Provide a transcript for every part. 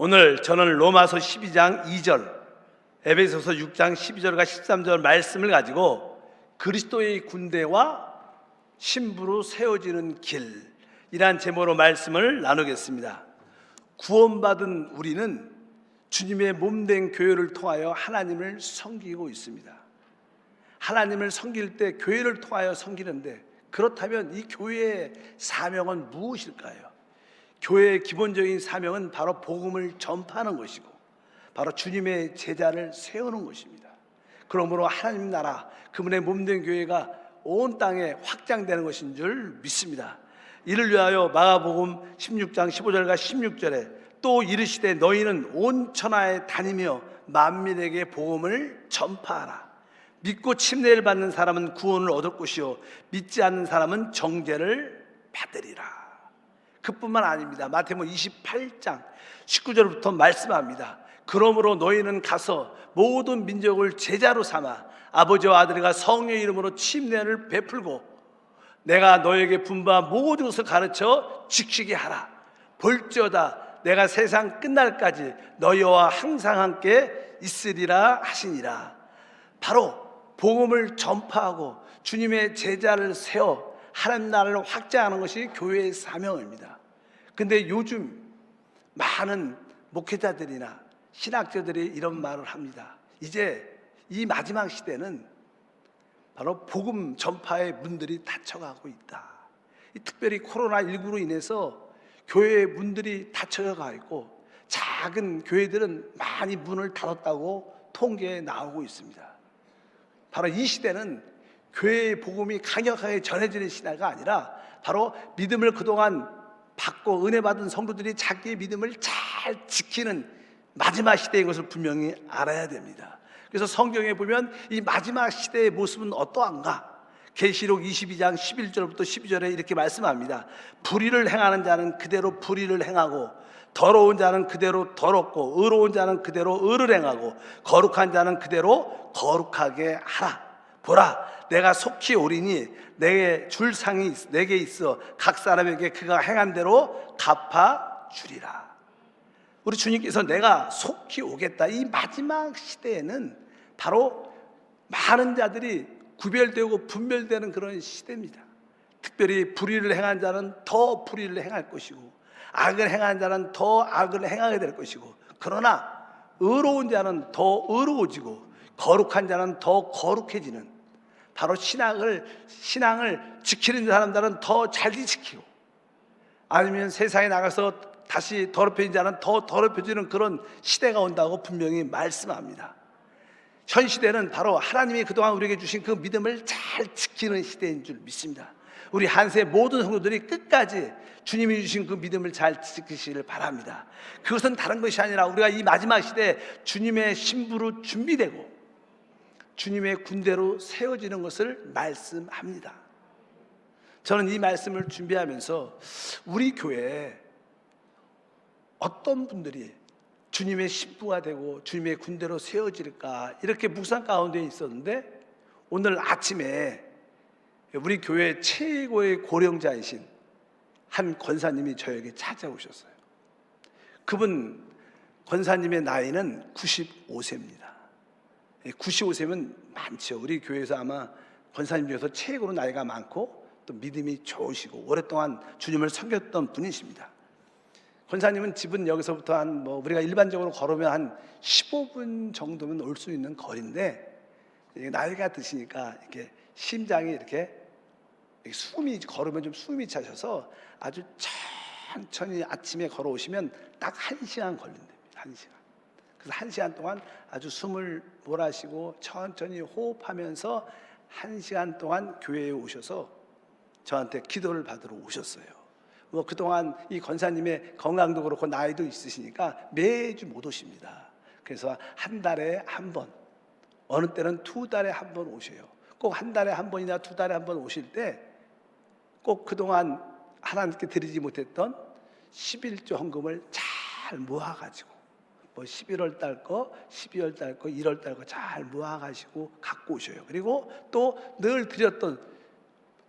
오늘 저는 로마서 12장 2절, 에베소서 6장 12절과 13절 말씀을 가지고 그리스도의 군대와 신부로 세워지는 길이란 제목으로 말씀을 나누겠습니다. 구원받은 우리는 주님의 몸된 교회를 통하여 하나님을 섬기고 있습니다. 하나님을 섬길 때 교회를 통하여 섬기는데, 그렇다면 이 교회의 사명은 무엇일까요? 교회의 기본적인 사명은 바로 복음을 전파하는 것이고, 바로 주님의 제자를 세우는 것입니다. 그러므로 하나님 나라, 그분의 몸된 교회가 온 땅에 확장되는 것인 줄 믿습니다. 이를 위하여 마가복음 16장 15절과 16절에 또 이르시되 너희는 온 천하에 다니며 만민에게 복음을 전파하라. 믿고 침례를 받는 사람은 구원을 얻을 것이요 믿지 않는 사람은 정죄를 받으리라. 그뿐만 아닙니다. 마태복음 28장 19절부터 말씀합니다. 그러므로 너희는 가서 모든 민족을 제자로 삼아 아버지와 아들과 성령의 이름으로 침례를 베풀고 내가 너에게 분부한 모든 것을 가르쳐 지키게 하라. 볼지어다 내가 세상 끝날까지 너희와 항상 함께 있으리라 하시니라. 바로 복음을 전파하고 주님의 제자를 세워 하나님 나라를 확장하는 것이 교회의 사명입니다. 근데 요즘 많은 목회자들이나 신학자들이 이런 말을 합니다. 이제 이 마지막 시대는 바로 복음 전파의 문들이 닫혀가고 있다. 특별히 코로나19로 인해서 교회의 문들이 닫혀가 있고 작은 교회들은 많이 문을 닫았다고 통계에 나오고 있습니다. 바로 이 시대는 교회의 복음이 강력하게 전해지는 시대가 아니라 바로 믿음을 그동안 받고 은혜 받은 성도들이 자기의 믿음을 잘 지키는 마지막 시대인 것을 분명히 알아야 됩니다. 그래서 성경에 보면 이 마지막 시대의 모습은 어떠한가? 계시록 22장 11절부터 12절에 이렇게 말씀합니다. 불의를 행하는 자는 그대로 불의를 행하고 더러운 자는 그대로 더럽고 의로운 자는 그대로 의를 행하고 거룩한 자는 그대로 거룩하게 하라. 보라, 내가 속히 오리니 내게 줄 상이 내게 있어 각 사람에게 그가 행한 대로 갚아주리라. 우리 주님께서 내가 속히 오겠다. 이 마지막 시대에는 바로 많은 자들이 구별되고 분별되는 그런 시대입니다. 특별히 불의를 행한 자는 더 불의를 행할 것이고 악을 행한 자는 더 악을 행하게 될 것이고, 그러나 의로운 자는 더 의로워지고 거룩한 자는 더 거룩해지는, 바로 신앙을 지키는 사람들은 더 잘 지키고, 아니면 세상에 나가서 다시 더럽혀진 자는 더 더럽혀지는 그런 시대가 온다고 분명히 말씀합니다. 현 시대는 바로 하나님이 그동안 우리에게 주신 그 믿음을 잘 지키는 시대인 줄 믿습니다. 우리 한세 모든 성도들이 끝까지 주님이 주신 그 믿음을 잘 지키시기를 바랍니다. 그것은 다른 것이 아니라 우리가 이 마지막 시대에 주님의 신부로 준비되고 주님의 군대로 세워지는 것을 말씀합니다. 저는 이 말씀을 준비하면서 우리 교회에 어떤 분들이 주님의 신부가 되고 주님의 군대로 세워질까, 이렇게 묵상 가운데 있었는데, 오늘 아침에 우리 교회 최고의 고령자이신 한 권사님이 저에게 찾아오셨어요. 그분 권사님의 나이는 95세입니다. 95세면 많죠. 우리 교회에서 아마 권사님 중에서 최고로 나이가 많고 또 믿음이 좋으시고 오랫동안 주님을 섬겼던 분이십니다. 권사님은 집은 여기서부터 우리가 일반적으로 걸으면 한 15분 정도면 올 수 있는 거리인데, 나이가 드시니까 이렇게 심장이 이렇게 걸으면 좀 숨이 차셔서 아주 천천히 아침에 걸어오시면 딱 1시간 걸린답니다. 1시간. 그래서 1시간 동안 아주 숨을 몰아쉬고 천천히 호흡하면서 1시간 동안 교회에 오셔서 저한테 기도를 받으러 오셨어요. 그동안 이 권사님의 건강도 그렇고 나이도 있으시니까 매주 못 오십니다. 그래서 한 달에 한 번, 어느 때는 2달에 한 번 오셔요. 꼭 한 달에 한 번이나 2달에 한 번 오실 때 꼭 그동안 하나님께 드리지 못했던 11조 헌금을 잘 모아가지고 11월 달 거, 12월 달 거, 1월 달 거 잘 모아가지고 갖고 오셔요. 그리고 또 늘 드렸던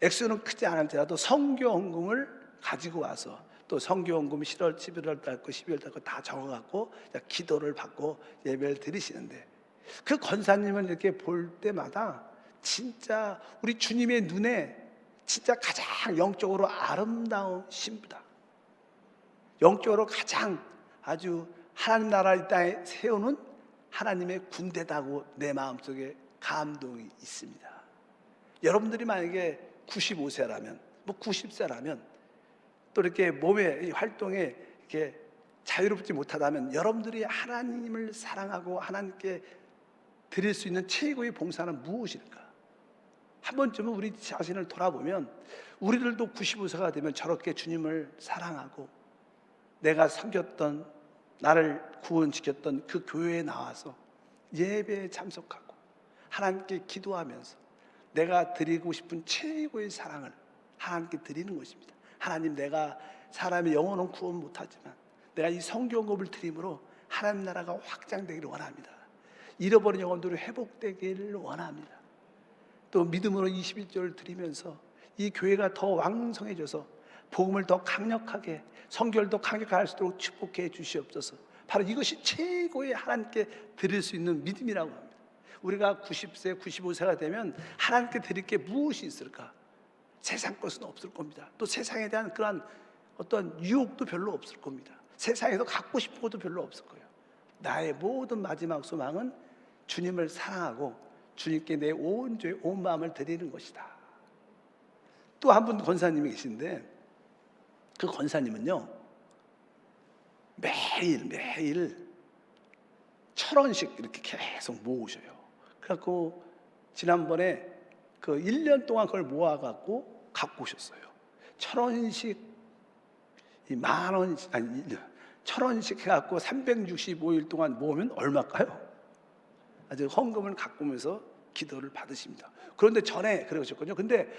액수는 크지 않을지라도 성교 헌금을 가지고 와서 또 성교원금 10월, 11월 달 거, 12월 달 거 다 적어갖고 기도를 받고 예배를 드리시는데, 그 권사님을 이렇게 볼 때마다 진짜 우리 주님의 눈에 진짜 가장 영적으로 아름다운 신부다, 영적으로 가장 아주 하나님 나라 이 땅에 세우는 하나님의 군대다고 내 마음속에 감동이 있습니다. 여러분들이 만약에 95세라면, 뭐 90세라면, 또 이렇게 몸의 활동에 이렇게 자유롭지 못하다면, 여러분들이 하나님을 사랑하고 하나님께 드릴 수 있는 최고의 봉사는 무엇일까? 한 번쯤은 우리 자신을 돌아보면, 우리들도 95세가 되면 저렇게 주님을 사랑하고 내가 섬겼던, 나를 구원시켰던 그 교회에 나와서 예배에 참석하고 하나님께 기도하면서 내가 드리고 싶은 최고의 사랑을 하나님께 드리는 것입니다. 하나님, 내가 사람의 영혼은 구원 못하지만 내가 이 성경급을 드림으로 하나님 나라가 확장되기를 원합니다. 잃어버린 영혼들이 회복되기를 원합니다. 또 믿음으로 21조를 드리면서 이 교회가 더 왕성해져서 복음을 더 강력하게, 성결을 더 강력하게 할 수 있도록 축복해 주시옵소서. 바로 이것이 최고의 하나님께 드릴 수 있는 믿음이라고 합니다. 우리가 90세, 95세가 되면 하나님께 드릴 게 무엇이 있을까? 세상 것은 없을 겁니다. 또 세상에 대한 그러한 어떤 유혹도 별로 없을 겁니다. 세상에서 갖고 싶은 것도 별로 없을 거예요. 나의 모든 마지막 소망은 주님을 사랑하고 주님께 내 온죄, 온 마음을 드리는 것이다. 또 한 분 권사님이 계신데, 그 권사님은요, 매일 1,000원씩 이렇게 계속 모으셔요. 그래갖고 지난번에 그 1년 동안 그걸 모아갖고 갖고 오셨어요. 1,000원씩, 이 10,000원씩, 아니 1,000원씩 해갖고 365일 동안 모으면 얼마일까요? 아주 헌금을 갖고 오면서 기도를 받으십니다. 그런데 전에 그러셨거든요. 근데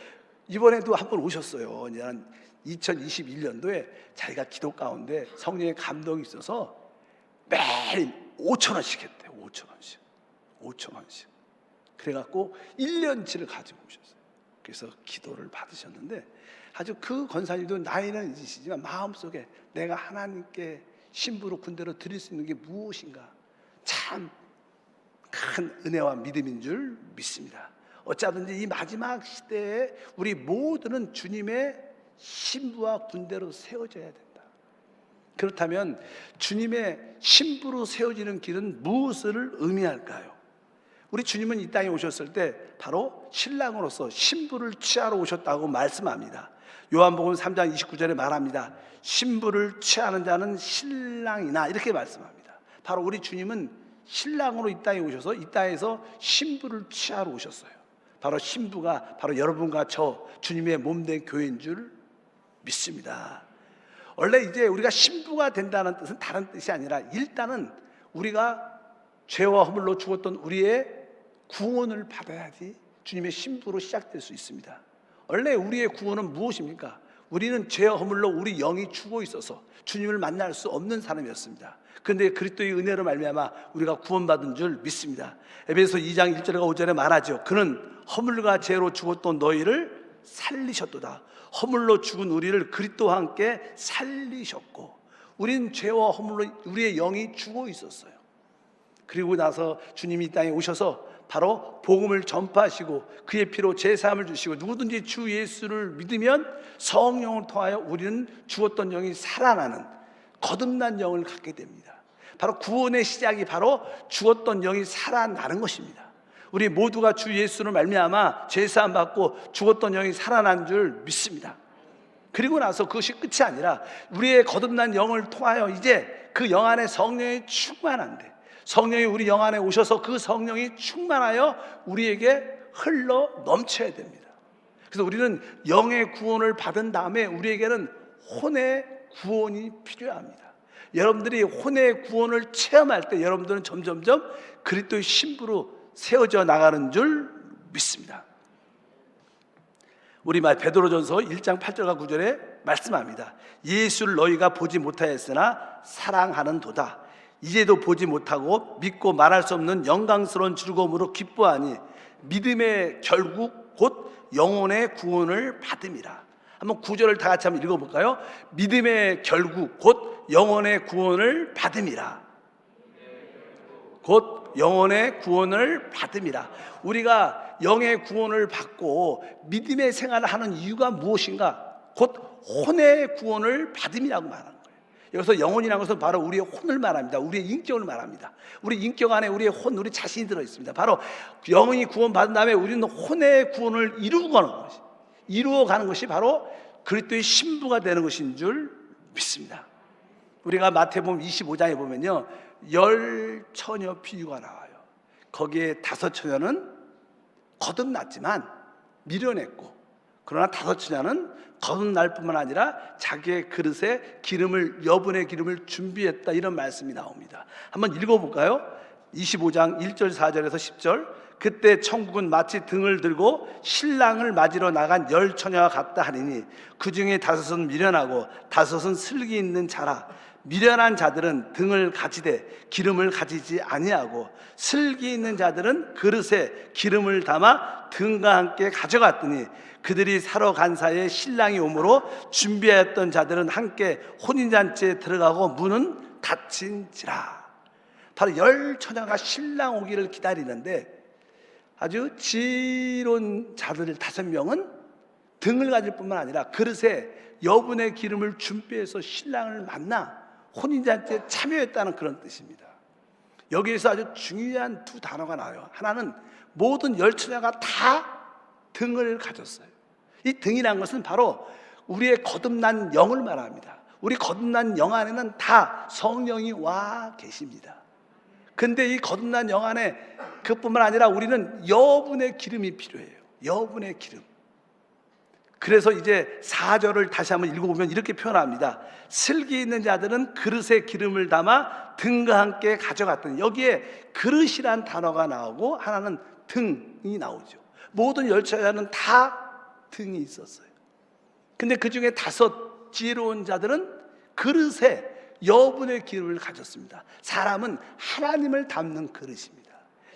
이번에도 한 번 오셨어요. 이제 한 2021년도에 자기가 기도 가운데 성령의 감동이 있어서 매일 5,000원씩 했대요. 5,000원씩. 그래갖고 1년치를 가지고 오셨어요. 그래서 기도를 받으셨는데, 아주 그 권사님도 나이는 있으시지만 마음속에 내가 하나님께 신부로 군대로 드릴 수 있는 게 무엇인가, 참 큰 은혜와 믿음인 줄 믿습니다. 어쩌든지 이 마지막 시대에 우리 모두는 주님의 신부와 군대로 세워져야 된다. 그렇다면 주님의 신부로 세워지는 길은 무엇을 의미할까요? 우리 주님은 이 땅에 오셨을 때 바로 신랑으로서 신부를 취하러 오셨다고 말씀합니다. 요한복음 3장 29절에 말합니다. 신부를 취하는 자는 신랑이나, 이렇게 말씀합니다. 바로 우리 주님은 신랑으로 이 땅에 오셔서 이 땅에서 신부를 취하러 오셨어요. 바로 신부가 바로 여러분과 저 주님의 몸된 교회인 줄 믿습니다. 원래 이제 우리가 신부가 된다는 뜻은 다른 뜻이 아니라, 일단은 우리가 죄와 허물로 죽었던 우리의 구원을 받아야지 주님의 신부로 시작될 수 있습니다. 원래 우리의 구원은 무엇입니까? 우리는 죄와 허물로 우리 영이 죽어 있어서 주님을 만날 수 없는 사람이었습니다. 그런데 그리스도의 은혜로 말미암아 우리가 구원받은 줄 믿습니다. 에베소 2장 1절과 5절에 말하죠. 그는 허물과 죄로 죽었던 너희를 살리셨도다. 허물로 죽은 우리를 그리스도와 함께 살리셨고, 우린 죄와 허물로 우리의 영이 죽어 있었어요. 그리고 나서 주님이 이 땅에 오셔서 바로 복음을 전파하시고 그의 피로 제사함을 주시고, 누구든지 주 예수를 믿으면 성령을 통하여 우리는 죽었던 영이 살아나는 거듭난 영을 갖게 됩니다. 바로 구원의 시작이 바로 죽었던 영이 살아나는 것입니다. 우리 모두가 주 예수를 말미암아 제사함 받고 죽었던 영이 살아난 줄 믿습니다. 그리고 나서 그것이 끝이 아니라 우리의 거듭난 영을 통하여 이제 그 영 안에 성령이 충만한데, 성령이 우리 영 안에 오셔서 그 성령이 충만하여 우리에게 흘러 넘쳐야 됩니다. 그래서 우리는 영의 구원을 받은 다음에 우리에게는 혼의 구원이 필요합니다. 여러분들이 혼의 구원을 체험할 때 여러분들은 점점점 그리스도의 신부로 세워져 나가는 줄 믿습니다. 우리 베드로전서 1장 8절과 9절에 말씀합니다. 예수를 너희가 보지 못하였으나 사랑하는 도다. 이제도 보지 못하고 믿고 말할 수 없는 영광스러운 즐거움으로 기뻐하니 믿음의 결국 곧 영혼의 구원을 받음이라. 한번 구절을 다 같이 한번 읽어볼까요? 믿음의 결국 곧 영혼의 구원을 받음이라. 곧 영혼의 구원을 받음이라. 우리가 영의 구원을 받고 믿음의 생활을 하는 이유가 무엇인가? 곧 혼의 구원을 받음이라고 말하는 거예요. 여기서 영혼이라는 것은 바로 우리의 혼을 말합니다. 우리의 인격을 말합니다. 우리 인격 안에 우리의 혼, 우리 자신이 들어있습니다. 바로 영혼이 구원받은 다음에 우리는 혼의 구원을 이루어가는 것이 바로 그리스도의 신부가 되는 것인 줄 믿습니다. 우리가 마태복음 25장에 보면요, 10처녀 비유가 나와요. 거기에 5처녀는 거듭났지만 미련했고, 그러나 5처녀는 거듭날 뿐만 아니라 자기의 그릇에 여분의 기름을 준비했다, 이런 말씀이 나옵니다. 한번 읽어볼까요? 25장 1절 4절에서 10절. 그때 천국은 마치 등을 들고 신랑을 맞으러 나간 10처녀와 같다 하리니 그 중에 5은 미련하고 5은 슬기 있는 자라. 미련한 자들은 등을 가지되 기름을 가지지 아니하고 슬기 있는 자들은 그릇에 기름을 담아 등과 함께 가져갔더니 그들이 사러 간 사이에 신랑이 오므로 준비하였던 자들은 함께 혼인잔치에 들어가고 문은 닫힌지라. 바로 10처녀가 신랑 오기를 기다리는데 아주 지혜로운 자들 5명은 등을 가질 뿐만 아니라 그릇에 여분의 기름을 준비해서 신랑을 만나 혼인잔치에 참여했다는 그런 뜻입니다. 여기에서 아주 중요한 2 단어가 나와요. 하나는 모든 10처녀가 다 등을 가졌어요. 이 등이라는 것은 바로 우리의 거듭난 영을 말합니다. 우리 거듭난 영 안에는 다 성령이 와 계십니다. 근데 이 거듭난 영 안에 그뿐만 아니라 우리는 여분의 기름이 필요해요. 여분의 기름. 그래서 이제 4절을 다시 한번 읽어보면 이렇게 표현합니다. 슬기 있는 자들은 그릇에 기름을 담아 등과 함께 가져갔더니, 여기에 그릇이란 단어가 나오고 하나는 등이 나오죠. 모든 10처녀는 다 등이 있었어요. 근데 그 중에 5 지혜로운 자들은 그릇에 여분의 기름을 가졌습니다. 사람은 하나님을 담는 그릇입니다.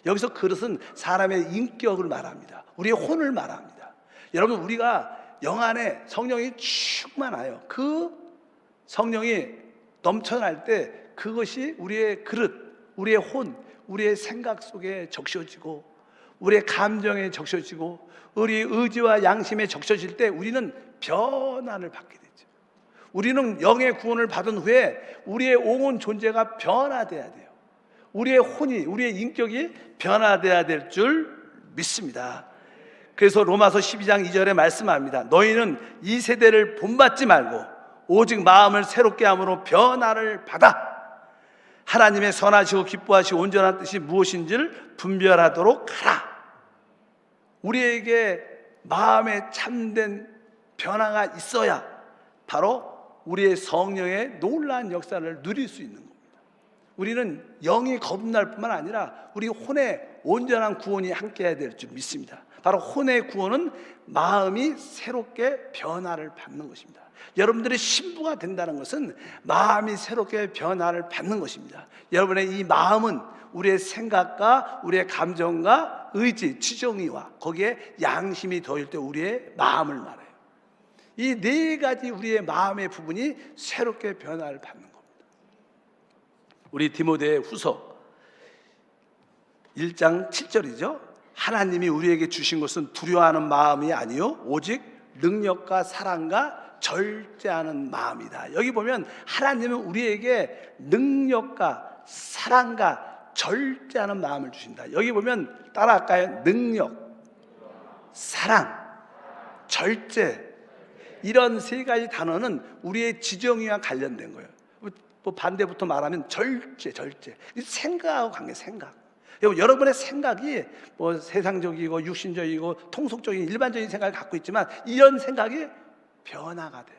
여기서 그릇은 사람의 인격을 말합니다. 우리의 혼을 말합니다. 여러분, 우리가 영 안에 성령이 충만하여 그 성령이 넘쳐날 때 그것이 우리의 그릇, 우리의 혼, 우리의 생각 속에 적셔지고 우리의 감정에 적셔지고 우리의 의지와 양심에 적셔질 때 우리는 변화를 받게 되죠. 우리는 영의 구원을 받은 후에 우리의 온 존재가 변화돼야 돼요. 우리의 혼이, 우리의 인격이 변화돼야 될 줄 믿습니다. 그래서 로마서 12장 2절에 말씀합니다. 너희는 이 세대를 본받지 말고 오직 마음을 새롭게 함으로 변화를 받아 하나님의 선하시고 기뻐하시고 온전한 뜻이 무엇인지를 분별하도록 하라. 우리에게 마음에 참된 변화가 있어야 바로 우리의 성령의 놀라운 역사를 누릴 수 있는 겁니다. 우리는 영이 거듭날 뿐만 아니라 우리 혼의 온전한 구원이 함께해야 될 줄 믿습니다. 바로 혼의 구원은 마음이 새롭게 변화를 받는 것입니다. 여러분들의 신부가 된다는 것은 마음이 새롭게 변화를 받는 것입니다. 여러분의 이 마음은 우리의 생각과 우리의 감정과 의지, 지정의와 거기에 양심이 더할 때 우리의 마음을 말해요. 이 4가지 우리의 마음의 부분이 새롭게 변화를 받는 겁니다. 우리 디모데 후서 1장 7절이죠. 하나님이 우리에게 주신 것은 두려워하는 마음이 아니요 오직 능력과 사랑과 절제하는 마음이다. 여기 보면 하나님은 우리에게 능력과 사랑과 절제하는 마음을 주신다. 여기 보면 따라할까요? 능력, 사랑, 절제, 이런 3가지 단어는 우리의 지정의와 관련된 거예요. 뭐 반대부터 말하면 절제. 생각하고 관계, 생각. 여러분의 생각이 뭐 세상적이고 육신적이고 통속적인 일반적인 생각을 갖고 있지만 이런 생각이 변화가 돼요.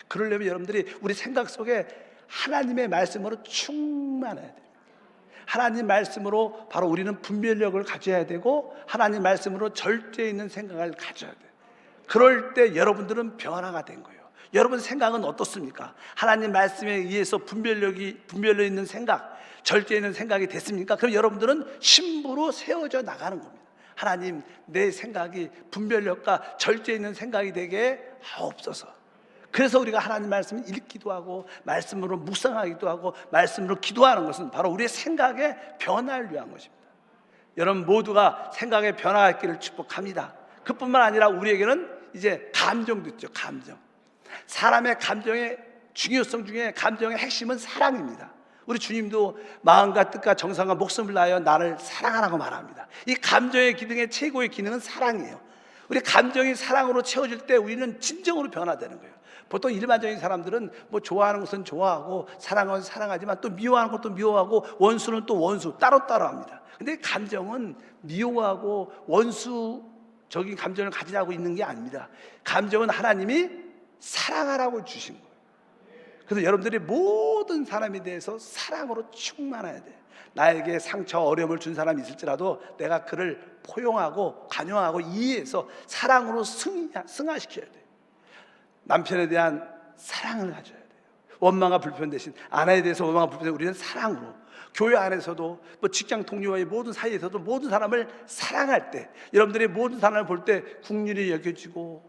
그러려면 여러분들이 우리 생각 속에 하나님의 말씀으로 충만해야 돼요. 하나님 말씀으로 바로 우리는 분별력을 가져야 되고 하나님 말씀으로 절제 있는 생각을 가져야 돼요. 그럴 때 여러분들은 변화가 된 거예요. 여러분 생각은 어떻습니까? 하나님 말씀에 의해서 분별력 있는 생각, 절제 있는 생각이 됐습니까? 그럼 여러분들은 신부로 세워져 나가는 겁니다. 하나님, 내 생각이 분별력과 절제 있는 생각이 되게 하옵소서. 그래서 우리가 하나님 말씀을 읽기도 하고 말씀으로 묵상하기도 하고 말씀으로 기도하는 것은 바로 우리의 생각의 변화를 위한 것입니다. 여러분 모두가 생각의 변화가 있기를 축복합니다. 그뿐만 아니라 우리에게는 이제 감정도 있죠. 감정. 사람의 감정의 중요성 중에 감정의 핵심은 사랑입니다. 우리 주님도 마음과 뜻과 정성과 목숨을 다하여 나를 사랑하라고 말합니다. 이 감정의 기능의 최고의 기능은 사랑이에요. 우리 감정이 사랑으로 채워질 때 우리는 진정으로 변화되는 거예요. 보통 일반적인 사람들은 뭐 좋아하는 것은 좋아하고 사랑하는 것은 사랑하지만 또 미워하는 것도 미워하고 원수는 또 원수 따로따로 합니다. 근데 감정은 미워하고 원수적인 감정을 가지라고 있는 게 아닙니다. 감정은 하나님이 사랑하라고 주신 거예요. 그래서 여러분들이 모든 사람에 대해서 사랑으로 충만해야 돼요. 나에게 상처, 어려움을 준 사람이 있을지라도 내가 그를 포용하고 관용하고 이해해서 사랑으로 승화시켜야 돼요. 남편에 대한 사랑을 가져야 돼요. 원망과 불편 대신 아내에 대해서 원망과 불편, 우리는 사랑으로, 교회 안에서도 뭐 직장 동료와의 모든 사이에서도 모든 사람을 사랑할 때, 여러분들이 모든 사람을 볼 때 국률이 여겨지고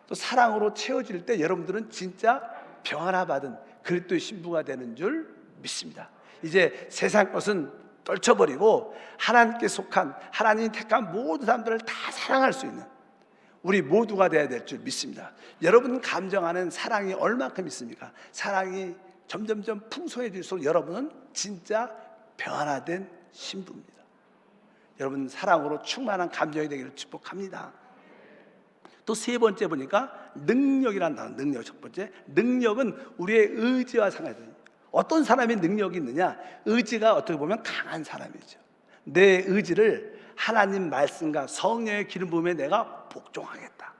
또 사랑으로 채워질 때 여러분들은 진짜 변화받은 그리스도의 신부가 되는 줄 믿습니다. 이제 세상 것은 떨쳐버리고 하나님께 속한, 하나님이 택한 모든 사람들을 다 사랑할 수 있는 우리 모두가 되어야 될 줄 믿습니다. 여러분 감정하는 사랑이 얼마큼 있습니까? 사랑이 점점점 풍성해질수록 여러분은 진짜 변화된 신부입니다. 여러분 사랑으로 충만한 감정이 되기를 축복합니다. 또 세 번째 보니까 능력이라는 단어, 능력. 첫 번째, 능력은 우리의 의지와 상관이 돼요. 어떤 사람이 능력이 있느냐? 의지가 어떻게 보면 강한 사람이죠. 내 의지를 하나님 말씀과 성령의 기름 부음에 내가 복종하겠다.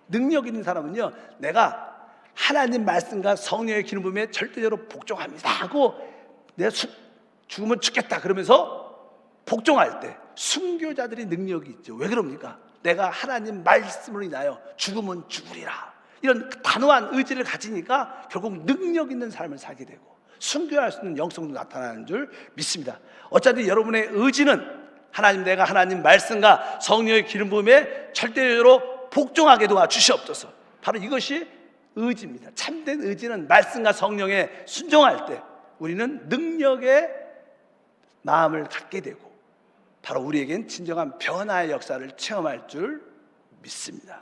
능력 있는 사람은요, 내가 하나님 말씀과 성령의 기름 부음에 절대적으로 복종합니다 하고 내가 죽으면 죽겠다 그러면서 복종할 때 순교자들이 능력이 있죠. 왜 그럽니까? 내가 하나님 말씀으로 인하여 죽으면 죽으리라, 이런 단호한 의지를 가지니까 결국 능력 있는 삶을 살게 되고 순교할 수 있는 영성도 나타나는 줄 믿습니다. 어차피 여러분의 의지는 하나님, 내가 하나님 말씀과 성령의 기름 부음에 절대적으로 복종하게 도와주시옵소서. 바로 이것이 의지입니다. 참된 의지는 말씀과 성령에 순종할 때 우리는 능력의 마음을 갖게 되고 바로 우리에겐 진정한 변화의 역사를 체험할 줄 믿습니다.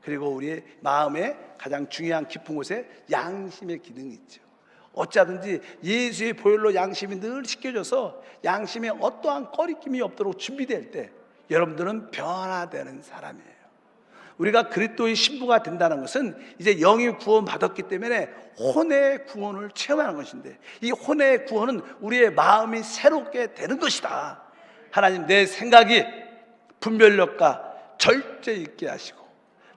그리고 우리의 마음의 가장 중요한 깊은 곳에 양심의 기능이 있죠. 어찌하든지 예수의 보혈로 양심이 늘 씻겨져서 양심에 어떠한 꺼리낌이 없도록 준비될 때 여러분들은 변화되는 사람이에요. 우리가 그리스도의 신부가 된다는 것은 이제 영이 구원받았기 때문에 혼의 구원을 체험하는 것인데, 이 혼의 구원은 우리의 마음이 새롭게 되는 것이다. 하나님, 내 생각이 분별력과 절제 있게 하시고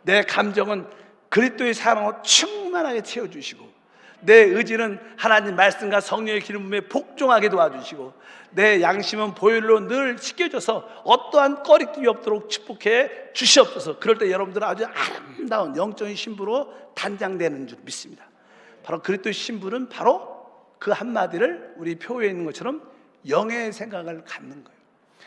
내 감정은 그리스도의 사랑으로 충만하게 채워주시고 내 의지는 하나님 말씀과 성령의 기름 부음에 복종하게 도와주시고 내 양심은 보혈로 늘 씻겨져서 어떠한 꺼리낌이 없도록 축복해 주시옵소서. 그럴 때 여러분들은 아주 아름다운 영적인 신부로 단장되는 줄 믿습니다. 바로 그리스도의 신부는 바로 그 한마디를 우리 표에 있는 것처럼 영의 생각을 갖는 거예요.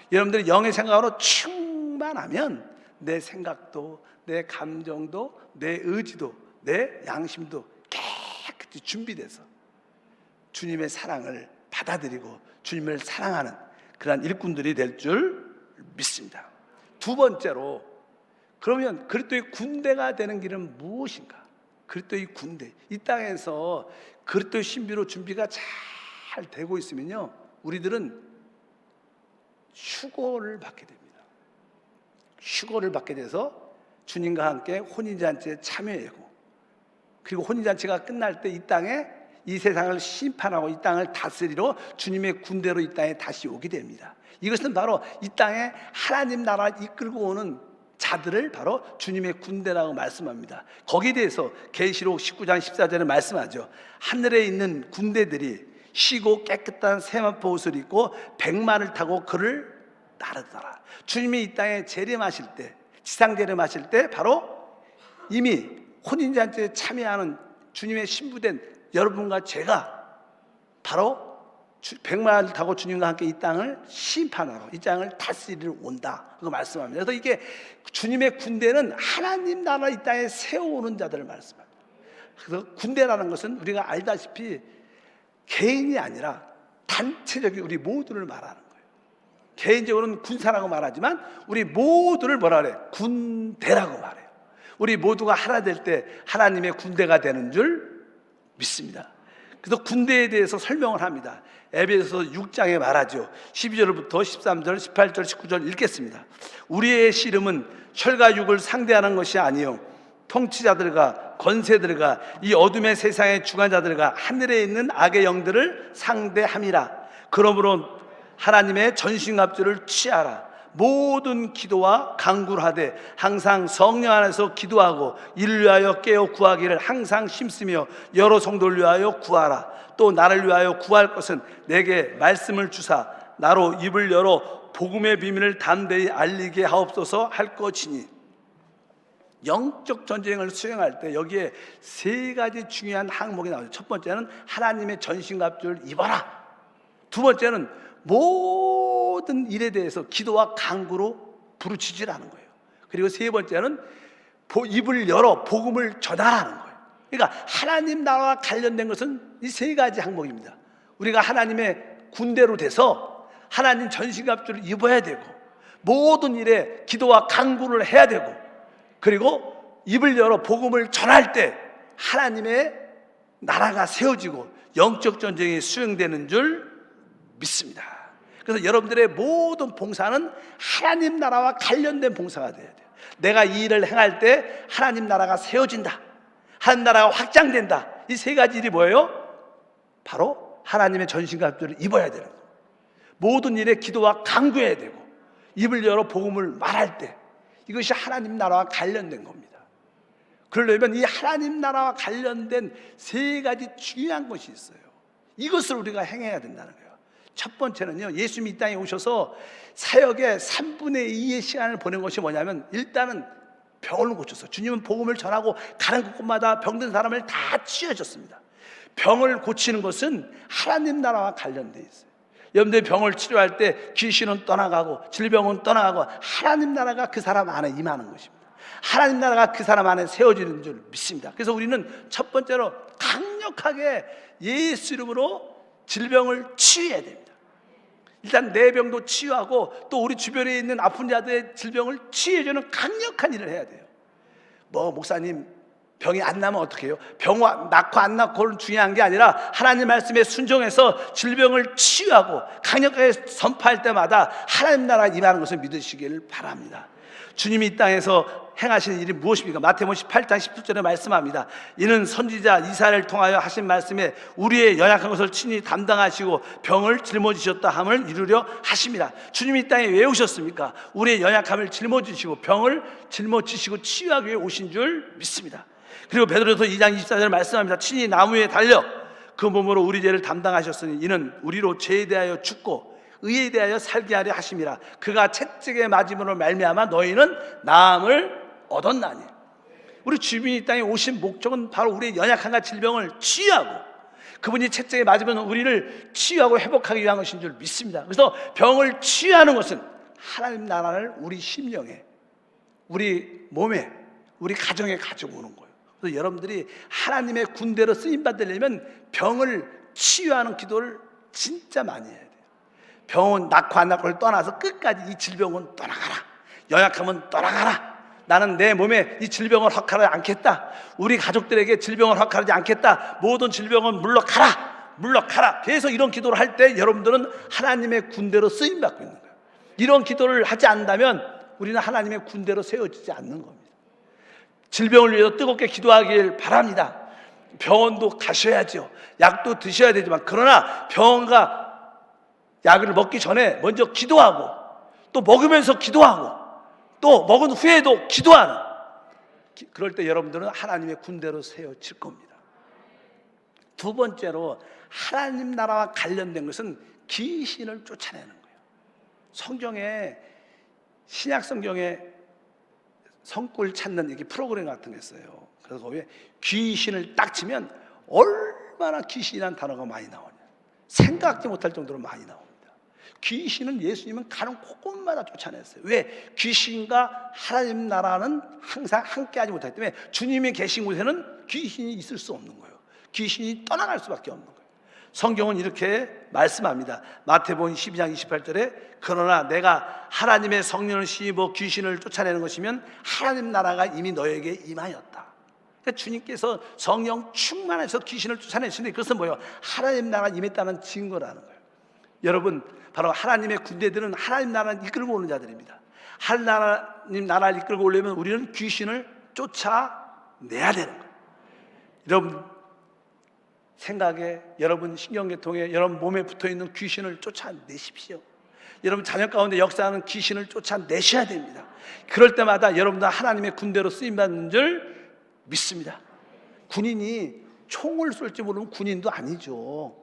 여러분들이 영의 생각으로 충만하면 내 생각도, 내 감정도, 내 의지도, 내 양심도 깨끗이 준비돼서 주님의 사랑을 받아들이고 주님을 사랑하는 그러한 일꾼들이 될 줄 믿습니다. 두 번째로, 그러면 그리스도의 군대가 되는 길은 무엇인가? 그리스도의 군대, 이 땅에서 그리스도의 신비로 준비가 잘 되고 있으면요, 우리들은 휴거를 받게 됩니다. 휴거를 받게 돼서 주님과 함께 혼인잔치에 참여하고, 그리고 혼인잔치가 끝날 때 이 땅에 이 세상을 심판하고 이 땅을 다스리러 주님의 군대로 이 땅에 다시 오게 됩니다. 이것은 바로 이 땅에 하나님 나라를 이끌고 오는 자들을 바로 주님의 군대라고 말씀합니다. 거기에 대해서 계시록 19장 14절에 말씀하죠. 하늘에 있는 군대들이 쉬고 깨끗한 세마포 옷을 입고 백마를 타고 그를 따르더라. 주님이 이 땅에 재림하실 때, 지상 재림하실 때 바로 이미 혼인잔치에 참여하는 주님의 신부된 여러분과 제가 바로 백마를 타고 주님과 함께 이 땅을 심판하러, 이 땅을 다스리러 온다, 그거 말씀합니다. 그래서 이게 주님의 군대는 하나님 나라 이 땅에 세워오는 자들을 말씀합니다. 그래서 군대라는 것은 우리가 알다시피 개인이 아니라 단체적인 우리 모두를 말하는 거예요. 개인적으로는 군사라고 말하지만 우리 모두를 뭐라 그래? 군대라고 말해요. 우리 모두가 하나 될 때 하나님의 군대가 되는 줄 믿습니다. 그래서 군대에 대해서 설명을 합니다. 에베소서 6장에 말하죠. 12절부터 13절, 18절, 19절 읽겠습니다. 우리의 씨름은 혈과 육을 상대하는 것이 아니요 통치자들과 권세들과 이 어둠의 세상의 주관자들과 하늘에 있는 악의 영들을 상대함이라. 그러므로 하나님의 전신갑주를 취하라. 모든 기도와 간구를 하되 항상 성령 안에서 기도하고 이를 위하여 깨어 구하기를 항상 힘쓰며 여러 성도를 위하여 구하라. 또 나를 위하여 구할 것은 내게 말씀을 주사 나로 입을 열어 복음의 비밀을 담대히 알리게 하옵소서 할 것이니. 영적 전쟁을 수행할 때 여기에 세 가지 중요한 항목이 나오죠. 첫 번째는 하나님의 전신갑주를 입어라. 두 번째는 모든 일에 대해서 기도와 간구로 부르짖으라는 거예요. 그리고 세 번째는 입을 열어 복음을 전하라는 거예요. 그러니까 하나님 나라와 관련된 것은 이 세 가지 항목입니다. 우리가 하나님의 군대로 돼서 하나님 전신갑주를 입어야 되고, 모든 일에 기도와 간구를 해야 되고, 그리고 입을 열어 복음을 전할 때 하나님의 나라가 세워지고 영적 전쟁이 수행되는 줄 믿습니다. 그래서 여러분들의 모든 봉사는 하나님 나라와 관련된 봉사가 되어야 돼요. 내가 이 일을 행할 때 하나님 나라가 세워진다, 하나님 나라가 확장된다. 이 세 가지 일이 뭐예요? 바로 하나님의 전신갑주를 입어야 되는 거예요. 모든 일에 기도와 간구해야 되고, 입을 열어 복음을 말할 때 이것이 하나님 나라와 관련된 겁니다. 그러려면 이 하나님 나라와 관련된 세 가지 중요한 것이 있어요. 이것을 우리가 행해야 된다는 거예요. 첫 번째는요, 예수님이 이 땅에 오셔서 사역의 3분의 2의 시간을 보낸 것이 뭐냐면, 일단은 병을 고쳐서 주님은 복음을 전하고 가는 곳마다 병든 사람을 다 치유하셨습니다. 병을 고치는 것은 하나님 나라와 관련되어 있어요. 여러분들이 병을 치료할 때 귀신은 떠나가고 질병은 떠나가고 하나님 나라가 그 사람 안에 임하는 것입니다. 하나님 나라가 그 사람 안에 세워지는 줄 믿습니다. 그래서 우리는 첫 번째로 강력하게 예수 이름으로 질병을 치유해야 됩니다. 일단 내 병도 치유하고 또 우리 주변에 있는 아픈 자들의 질병을 치유해주는 강력한 일을 해야 돼요. 목사님 병이 안 나면 어떻게 해요? 병 낳고 안 낳고는 중요한 게 아니라 하나님 말씀에 순종해서 질병을 치유하고 강력하게 선포할 때마다 하나님 나라가 임하는 것을 믿으시길 바랍니다. 주님이 이 땅에서 행하시는 일이 무엇입니까? 마태복음 18장 17절에 말씀합니다. 이는 선지자 이사야를 통하여 하신 말씀에 우리의 연약한 것을 친히 담당하시고 병을 짊어지셨다 함을 이루려 하심이라. 주님이 이 땅에 왜 오셨습니까? 우리의 연약함을 짊어지시고 병을 짊어지시고 치유하기 위해 오신 줄 믿습니다. 그리고 베드로서 2장 24절 말씀합니다. 친히 나무에 달려 그 몸으로 우리 죄를 담당하셨으니 이는 우리로 죄에 대하여 죽고 의에 대하여 살게 하려 하심이라. 그가 채찍에 맞음으로 말미암아 너희는 나음을 얻었나니. 우리 주님이 이 땅에 오신 목적은 바로 우리의 연약함과 질병을 치유하고, 그분이 채찍에 맞으면 우리를 치유하고 회복하기 위한 것인 줄 믿습니다. 그래서 병을 치유하는 것은 하나님 나라를 우리 심령에, 우리 몸에, 우리 가정에 가지고 오는 거예요. 그래서 여러분들이 하나님의 군대로 쓰임받으려면 병을 치유하는 기도를 진짜 많이 해야 돼요. 병은 낳고 안 낳고를 떠나서 끝까지 이 질병은 떠나가라, 연약함은 떠나가라, 나는 내 몸에 이 질병을 허락하지 않겠다, 우리 가족들에게 질병을 허락하지 않겠다, 모든 질병은 물러가라. 계속 이런 기도를 할 때 여러분들은 하나님의 군대로 쓰임받고 있는 거예요. 이런 기도를 하지 않는다면 우리는 하나님의 군대로 세워지지 않는 겁니다. 질병을 위해서 뜨겁게 기도하길 바랍니다. 병원도 가셔야죠. 약도 드셔야 되지만, 그러나 병원과 약을 먹기 전에 먼저 기도하고, 또 먹으면서 기도하고, 또 먹은 후에도 기도하는, 그럴 때 여러분들은 하나님의 군대로 세워질 겁니다. 두 번째로 하나님 나라와 관련된 것은 귀신을 쫓아내는 거예요. 성경에, 신약 성경에 성꿀 찾는 이렇게 프로그램 같은 게 있어요. 그래서 거기에 귀신을 딱 치면 얼마나 귀신이라는 단어가 많이 나오냐. 생각지 못할 정도로 많이 나옵니다. 귀신은 예수님은 가는 곳곳마다 쫓아냈어요. 왜? 귀신과 하나님 나라는 항상 함께하지 못하기 때문에 주님이 계신 곳에는 귀신이 있을 수 없는 거예요. 귀신이 떠나갈 수밖에 없는 거예요. 성경은 이렇게 말씀합니다. 마태복음 12장 28절에 그러나 내가 하나님의 성령을 씌워 귀신을 쫓아내는 것이면 하나님 나라가 이미 너에게 임하였다. 그러니까 주님께서 성령 충만해서 귀신을 쫓아내시는데 그것은 뭐예요? 하나님 나라가 임했다는 증거라는 거예요. 여러분, 바로 하나님의 군대들은 하나님 나라를 이끌고 오는 자들입니다. 하나님 나라를 이끌고 오려면 우리는 귀신을 쫓아내야 되는 거예요. 여러분 생각에, 여러분 신경계통에, 여러분 몸에 붙어있는 귀신을 쫓아내십시오. 여러분 자녀 가운데 역사하는 귀신을 쫓아내셔야 됩니다. 그럴 때마다 여러분도 하나님의 군대로 쓰임받는 줄 믿습니다. 군인이 총을 쏠지 모르면 군인도 아니죠.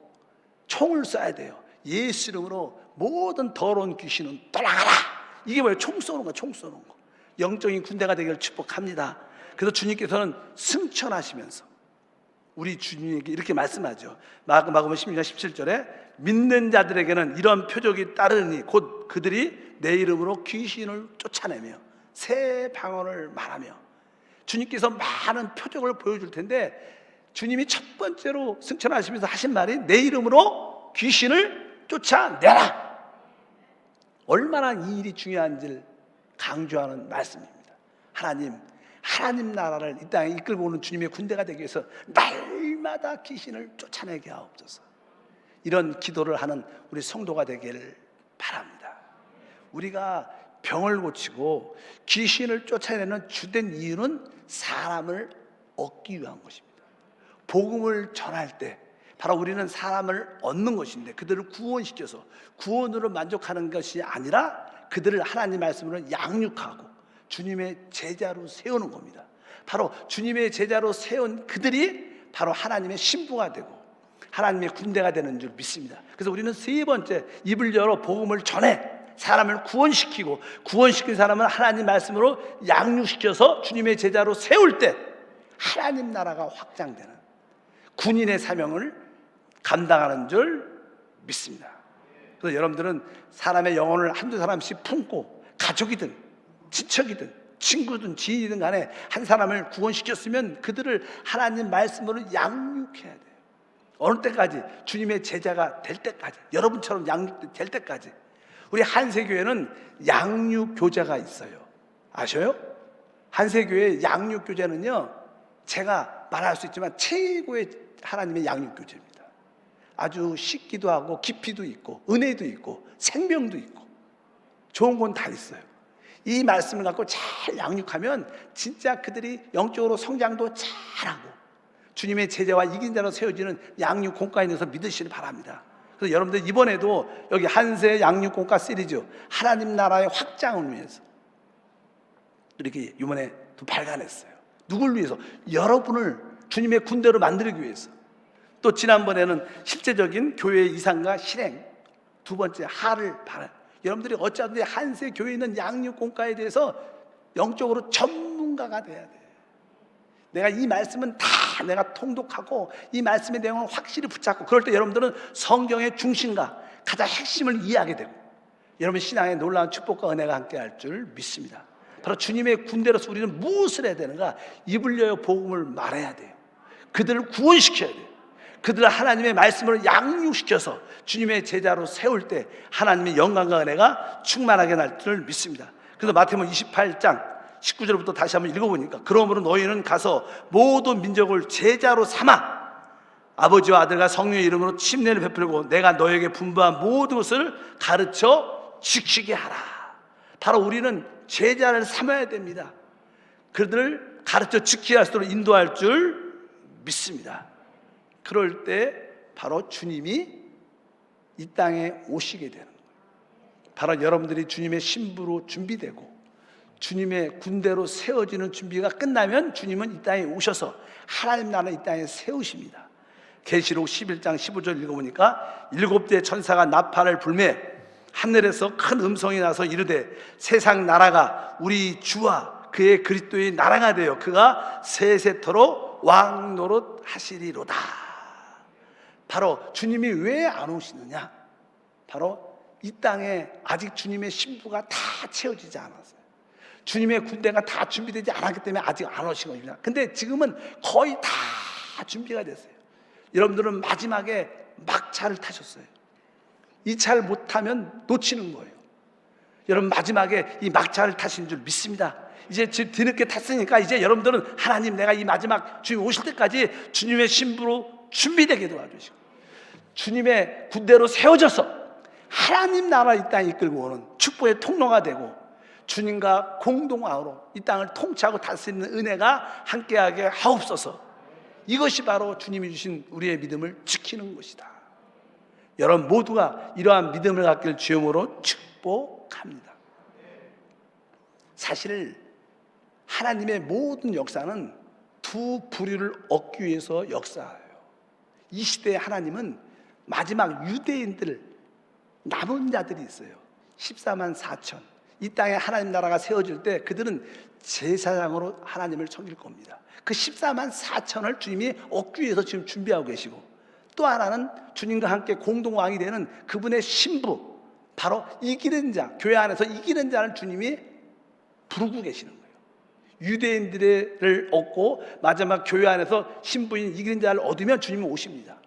총을 쏴야 돼요. 예수 이름으로 모든 더러운 귀신은 떠나가라. 이게 뭐예요? 총 쏘는 거, 총 쏘는 거. 영적인 군대가 되기를 축복합니다. 그래서 주님께서는 승천하시면서 우리 주님에게 이렇게 말씀하죠. 마가복음 16장 17절에 믿는 자들에게는 이런 표적이 따르니 곧 그들이 내 이름으로 귀신을 쫓아내며 새 방언을 말하며. 주님께서 많은 표적을 보여줄 텐데 주님이 첫 번째로 승천하시면서 하신 말이 내 이름으로 귀신을 쫓아내라. 얼마나 이 일이 중요한지를 강조하는 말씀입니다. 하나님 나라를 이 땅에 이끌고 오는 주님의 군대가 되기 위해서 날마다 귀신을 쫓아내게 하옵소서. 이런 기도를 하는 우리 성도가 되기를 바랍니다. 우리가 병을 고치고 귀신을 쫓아내는 주된 이유는 사람을 얻기 위한 것입니다. 복음을 전할 때 바로 우리는 사람을 얻는 것인데 그들을 구원시켜서 구원으로 만족하는 것이 아니라 그들을 하나님 말씀으로 양육하고 주님의 제자로 세우는 겁니다. 바로 주님의 제자로 세운 그들이 바로 하나님의 신부가 되고 하나님의 군대가 되는 줄 믿습니다. 그래서 우리는 세 번째, 입을 열어 복음을 전해 사람을 구원시키고 구원시킨 사람은 하나님 말씀으로 양육시켜서 주님의 제자로 세울 때 하나님 나라가 확장되는 군인의 사명을 감당하는 줄 믿습니다. 그래서 여러분들은 사람의 영혼을 한두 사람씩 품고 가족이든 친척이든 친구든 지인이든 간에 한 사람을 구원시켰으면 그들을 하나님 말씀으로 양육해야 돼요. 어느 때까지? 주님의 제자가 될 때까지, 여러분처럼 양육될 때까지. 우리 한세교회는 양육교재가 있어요. 아셔요? 한세교회 양육교재는요, 제가 말할 수 있지만 최고의 하나님의 양육교재입니다. 아주 쉽기도 하고 깊이도 있고 은혜도 있고 생명도 있고 좋은 건 다 있어요. 이 말씀을 갖고 잘 양육하면 진짜 그들이 영적으로 성장도 잘하고 주님의 제자와 이긴 자로 세워지는 양육 공과에 대해서 믿으시길 바랍니다. 그래서 여러분들 이번에도 여기 한세 양육 공과 시리즈 하나님 나라의 확장을 위해서 이렇게 이번에 또 발간했어요. 누굴 위해서? 여러분을 주님의 군대로 만들기 위해서. 또 지난번에는 실제적인 교회의 이상과 실행, 두 번째 하를 바라. 여러분들이 어쩌든지 한세 교회에 있는 양육 공과에 대해서 영적으로 전문가가 돼야 돼. 내가 이 말씀은 다 내가 통독하고 이 말씀의 내용을 확실히 붙잡고 그럴 때 여러분들은 성경의 중심과 가장 핵심을 이해하게 되고 여러분 신앙에 놀라운 축복과 은혜가 함께할 줄 믿습니다. 바로 주님의 군대로서 우리는 무엇을 해야 되는가? 입을 열어 복음을 말해야 돼요. 그들을 구원시켜야 돼요. 그들을 하나님의 말씀으로 양육시켜서 주님의 제자로 세울 때 하나님의 영광과 은혜가 충만하게 날 줄 믿습니다. 그래서 마태복음 28장 19절부터 다시 한번 읽어보니까 그러므로 너희는 가서 모든 민족을 제자로 삼아 아버지와 아들과 성령의 이름으로 침례를 베풀고 내가 너에게 분부한 모든 것을 가르쳐 지키게 하라. 바로 우리는 제자를 삼아야 됩니다. 그들을 가르쳐 지키게 할 수 있도록 인도할 줄 믿습니다. 그럴 때 바로 주님이 이 땅에 오시게 되는 거예요. 바로 여러분들이 주님의 신부로 준비되고 주님의 군대로 세워지는 준비가 끝나면 주님은 이 땅에 오셔서 하나님 나라를 이 땅에 세우십니다. 계시록 11장 15절 읽어보니까 7대 천사가 나팔을 불매 하늘에서 큰 음성이 나서 이르되 세상 나라가 우리 주와 그의 그리스도의 나라가 되어 그가 세세토록 왕노릇 하시리로다. 바로 주님이 왜 안 오시느냐? 바로 이 땅에 아직 주님의 신부가 다 채워지지 않았어요. 주님의 군대가 다 준비되지 않았기 때문에 아직 안 오신 것입니다. 근데 지금은 거의 다 준비가 됐어요. 여러분들은 마지막에 막차를 타셨어요. 이 차를 못 타면 놓치는 거예요. 여러분 마지막에 이 막차를 타신 줄 믿습니다. 이제 뒤늦게 탔으니까 이제 여러분들은 하나님, 내가 이 마지막 주님 오실 때까지 주님의 신부로 준비되게 도와주시고 주님의 군대로 세워져서 하나님 나라 이 땅에 이끌고 오는 축복의 통로가 되고 주님과 공동화로 이 땅을 통치하고 다스리는 은혜가 함께하게 하옵소서. 이것이 바로 주님이 주신 우리의 믿음을 지키는 것이다. 여러분 모두가 이러한 믿음을 갖길 주님으로 축복합니다. 사실 하나님의 모든 역사는 두 부류를 얻기 위해서 역사해요. 이 시대에 하나님은 마지막 유대인들, 남은 자들이 있어요. 14만 4천. 이 땅에 하나님 나라가 세워질 때 그들은 제사장으로 하나님을 섬길 겁니다. 그 14만 4천을 주님이 얻기 위해서 지금 준비하고 계시고, 또 하나는 주님과 함께 공동왕이 되는 그분의 신부, 바로 이기는 자, 교회 안에서 이기는 자를 주님이 부르고 계시는 거예요. 유대인들을 얻고 마지막 교회 안에서 신부인 이기는 자를 얻으면 주님이 오십니다.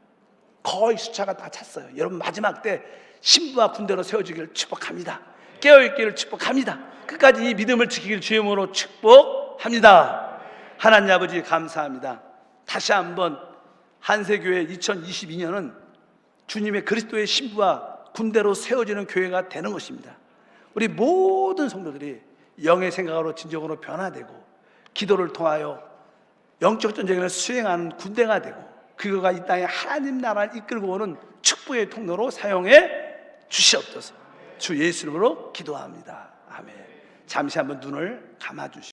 거의 숫자가 다 찼어요. 여러분 마지막 때 신부와 군대로 세워지기를 축복합니다. 깨어있기를 축복합니다. 끝까지 이 믿음을 지키길 주님으로 축복합니다. 하나님 아버지 감사합니다. 다시 한번 한세교회 2022년은 주님의 그리스도의 신부와 군대로 세워지는 교회가 되는 것입니다. 우리 모든 성도들이 영의 생각으로 진정으로 변화되고 기도를 통하여 영적 전쟁을 수행하는 군대가 되고 그거가 이 땅에 하나님 나라를 이끌고 오는 축복의 통로로 사용해 주시옵소서. 주 예수 이름으로 기도합니다. 아멘. 잠시 한번 눈을 감아 주시고